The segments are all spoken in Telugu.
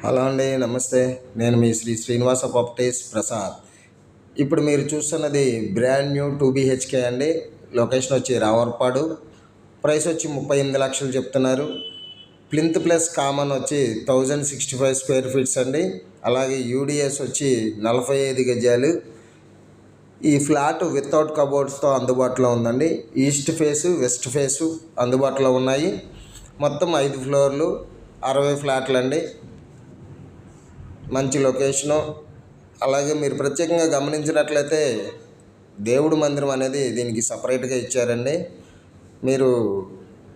హలో అండి, నమస్తే. నేను మీ శ్రీనివాస ప్రాపర్టీస్ ప్రసాద్. ఇప్పుడు మీరు చూస్తున్నది బ్రాండ్ న్యూ 2 BHK అండి. లొకేషన్ వచ్చి రావర్పాడు. ప్రైస్ వచ్చి 38 లక్షలు చెప్తున్నారు. ప్లింత్ ప్లస్ కామన్ వచ్చి 1065 స్క్వేర్ ఫీట్స్ అండి. అలాగే యూడిఎస్ వచ్చి 45 గజాలు. ఈ ఫ్లాట్ వితౌట్ కబోర్డ్స్తో అందుబాటులో ఉందండి. ఈస్ట్ ఫేసు, వెస్ట్ ఫేసు అందుబాటులో ఉన్నాయి. మొత్తం 5 ఫ్లోర్లు, 60 ఫ్లాట్లు అండి. మంచి లొకేషను. అలాగే మీరు ప్రత్యేకంగా గమనించినట్లయితే దేవుడి మందిరం అనేది దీనికి సపరేట్గా ఇచ్చారండి. మీరు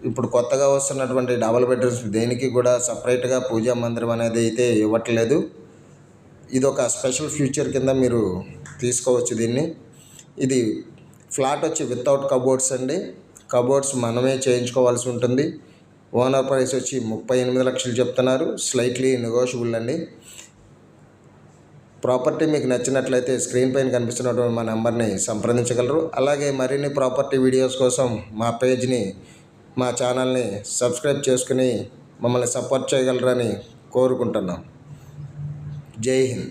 ఇప్పుడు కొత్తగా వస్తున్నటువంటి డబల్ బెడ్రూమ్స్ దేనికి కూడా సపరేట్గా పూజా మందిరం అనేది అయితే ఇవ్వట్లేదు. ఇది ఒక స్పెషల్ ఫ్యూచర్ కింద మీరు తీసుకోవచ్చు దీన్ని. ఇది ఫ్లాట్ వచ్చి వితౌట్ కబోర్డ్స్ అండి. కబోర్డ్స్ మనమే చేయించుకోవాల్సి ఉంటుంది. ఓనర్ ప్రైస్ వచ్చి 38 లక్షలు చెప్తున్నారు. స్లైట్లీ నెగోషియబుల్ అండి. ప్రాపర్టీ మీకు నచ్చినట్లయితే స్క్రీన్ పైన కనిపిస్తున్నటువంటి మా నెంబర్ని సంప్రదించగలరు. అలాగే మరిన్ని ప్రాపర్టీ వీడియోస్ కోసం మా పేజ్ని, మా ఛానల్ని సబ్స్క్రైబ్ చేసుకుని మమ్మల్ని సపోర్ట్ చేయగలరని కోరుకుంటున్నాం. జై హింద్.